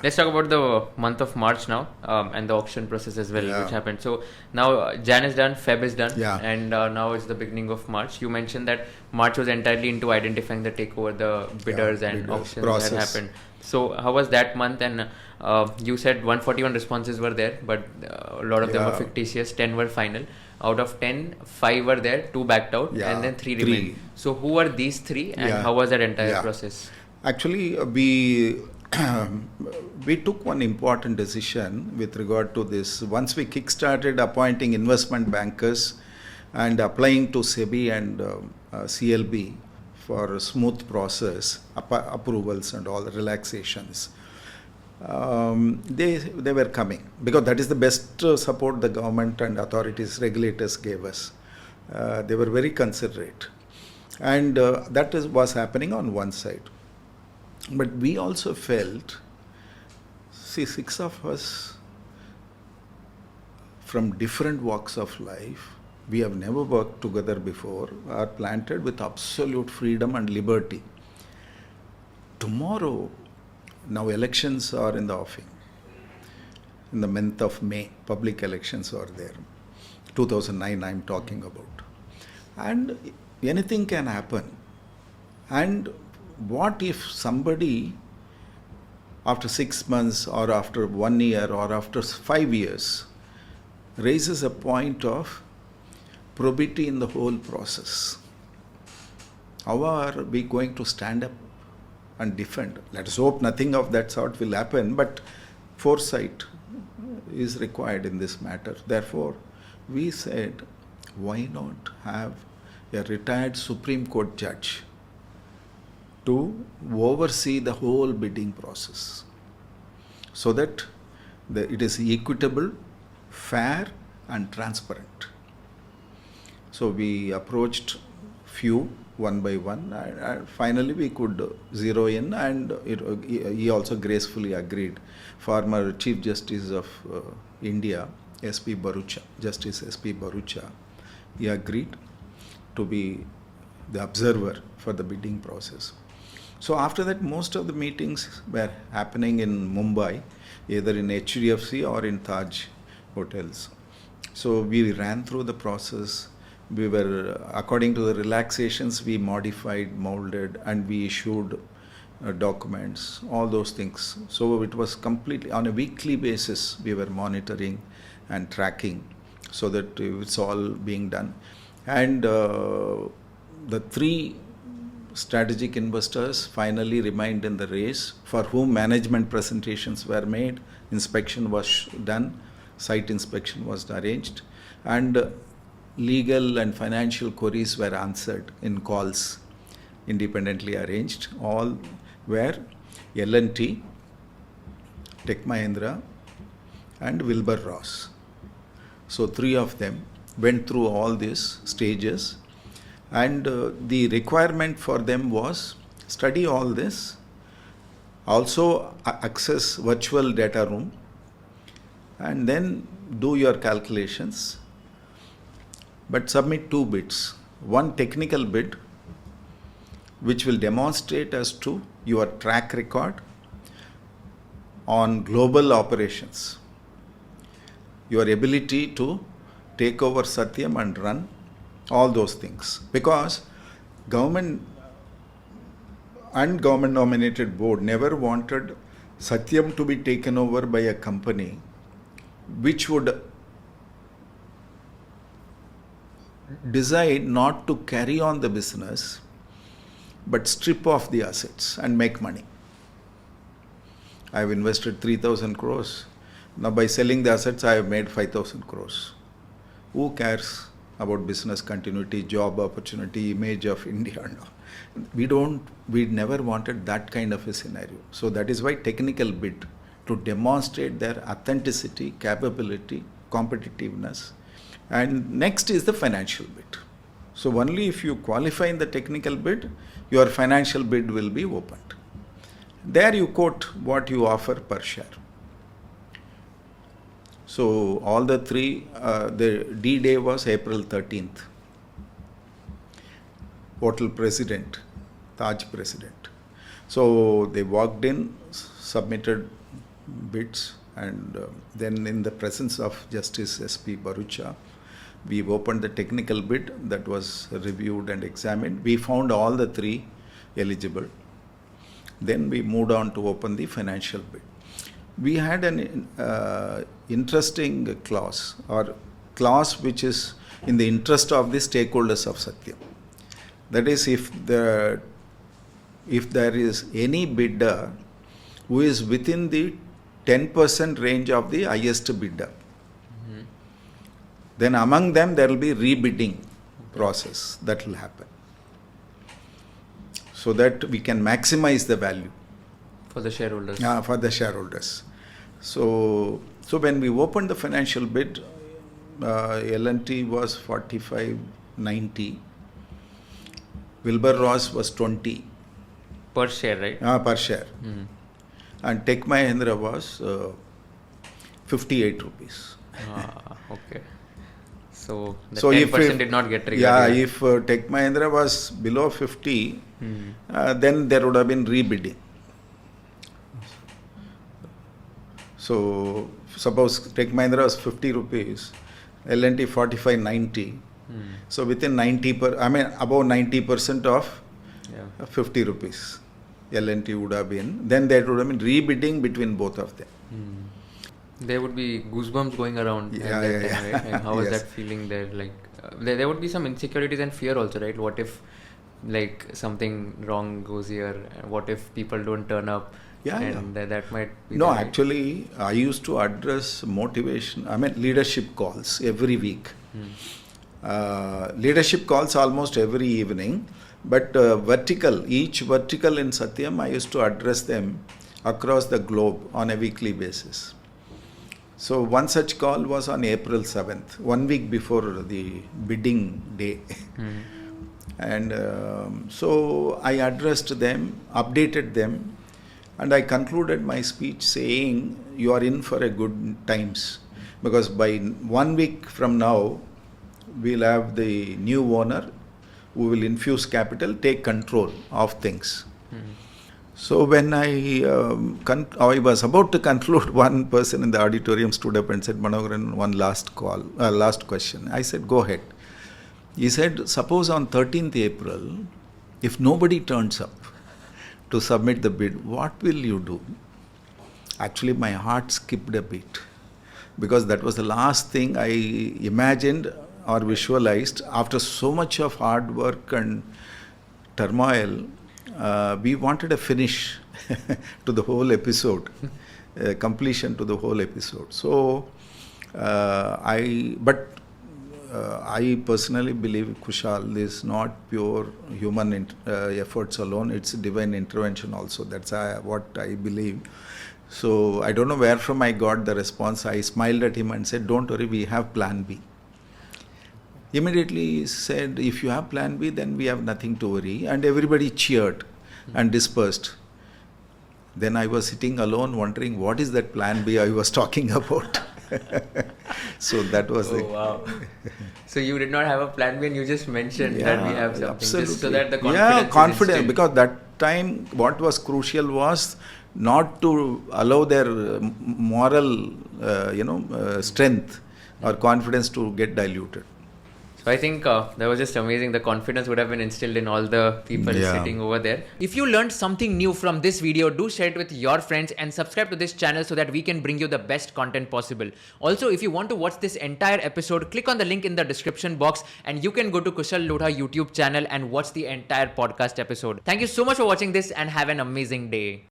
Let's talk about the month of March now, and the auction process as well, which happened. So now Jan is done, Feb is done, and now it's the beginning of March. You mentioned that March was entirely into identifying the takeover, the bidders and auctions process that happened. So how was that month? And you said 141 responses were there, but a lot of them were fictitious. 10 were final. Out of 10, 5 were there, 2 backed out, and then 3 remained. So who were these 3, and how was that entire process? Actually, we took one important decision with regard to this. Once we kick-started appointing investment bankers and applying to SEBI and CLB for a smooth process, approvals and all the relaxations, they were coming, because that is the best support the government and authorities, regulators gave us. They were very considerate, and that was happening on one side. But we also felt, 6 of us from different walks of life, we have never worked together before, are planted with absolute freedom and liberty. Tomorrow, now elections are in the offing. In the month of May, public elections are there. 2009 I'm talking about. And anything can happen. And what if somebody after 6 months or after 1 year or after 5 years raises a point of probity in the whole process? How are we going to stand up and defend? Let us hope nothing of that sort will happen, but foresight is required in this matter. Therefore, we said, why not have a retired Supreme Court judge to oversee the whole bidding process, so that it is equitable, fair and transparent. So we approached few one by one, and finally we could zero in, and he also gracefully agreed. Former Chief Justice of India, S.P. Barucha, Justice S.P. Barucha, he agreed to be the observer for the bidding process. So after that, most of the meetings were happening in Mumbai, either in HDFC or in Taj hotels. So we ran through the process. We were, according to the relaxations, we modified, molded, and we issued documents, all those things. So it was completely, on a weekly basis, we were monitoring and tracking, so that it's all being done. And the 3 strategic investors finally remained in the race, for whom management presentations were made, inspection was done, site inspection was arranged, and legal and financial queries were answered in calls independently arranged. All were L&T, Tech Mahindra and Wilbur Ross. So 3 of them went through all these stages. And the requirement for them was study all this, also access virtual data room, and then do your calculations, but submit 2 bids. One technical bid, which will demonstrate as to your track record on global operations, your ability to take over Satyam and run, all those things. Because government and government nominated board never wanted Satyam to be taken over by a company which would decide not to carry on the business but strip off the assets and make money. I have invested 3,000 crores. Now by selling the assets, I have made 5,000 crores. Who cares about business continuity, job opportunity, image of India? No. We never wanted that kind of a scenario. So that is why technical bid, to demonstrate their authenticity, capability, competitiveness. And next is the financial bid. So only if you qualify in the technical bid, your financial bid will be opened. There you quote what you offer per share. So all the 3, the D-Day was April 13th. Hotel president, Taj president. So they walked in, submitted bids, and then in the presence of Justice S.P. Barucha, we opened the technical bid that was reviewed and examined. We found all the three eligible. Then we moved on to open the financial bid. We had an interesting clause which is in the interest of the stakeholders of Satyam. That is, if there is any bidder who is within the 10% range of the highest bidder, then among them there will be rebidding process that will happen, so that we can maximize the value for the shareholders. For the shareholders. So when we opened the financial bid, L&T was 45.90, Wilbur Ross was 20 per share, right? Per share. And Tech Mahindra was 58 rupees. Okay. So the 10% did not get triggered. Yeah, if Tech Mahindra was below 50, then there would have been rebidding. So suppose Tech Mahindra was 50 rupees, L&T 45.90. So within above 90% of 50 rupees, L&T would have been. Then there would have been rebidding between both of them. There would be goosebumps going around. Right? Like, how was that feeling there? Like there would be some insecurities and fear also, right? What if like something wrong goes here? What if people don't turn up? That might be. No, actually, I used to address leadership calls every week. Leadership calls almost every evening, but each vertical in Satyam, I used to address them across the globe on a weekly basis. So one such call was on April 7th, 1 week before the bidding day. And so I addressed them, updated them, and I concluded my speech saying, you are in for a good times, because by 1 week from now, we'll have the new owner who will infuse capital, take control of things. So when I was about to conclude, one person in the auditorium stood up and said, Manoharan, one last question. I said, go ahead. He said, suppose on 13th April, if nobody turns up to submit the bid, what will you do? Actually, my heart skipped a beat, because that was the last thing I imagined or visualized. After so much of hard work and turmoil, we wanted a finish to the whole episode, completion to the whole episode. So, I personally believe, Kushal, this is not pure human efforts alone, it's divine intervention also. That's what I believe. So, I don't know where from I got the response. I smiled at him and said, don't worry, we have plan B. Immediately he said, if you have plan B, then we have nothing to worry. And everybody cheered and dispersed. Then I was sitting alone wondering, what is that plan B I was talking about? So that was wow. So you did not have a plan B and you just mentioned that we have something. Absolutely. Just so that the confidence confident, because that time what was crucial was not to allow their moral strength or confidence to get diluted. So I think that was just amazing. The confidence would have been instilled in all the people sitting over there. If you learned something new from this video, do share it with your friends and subscribe to this channel so that we can bring you the best content possible. Also, if you want to watch this entire episode, click on the link in the description box and you can go to Kushal Lodha YouTube channel and watch the entire podcast episode. Thank you so much for watching this and have an amazing day.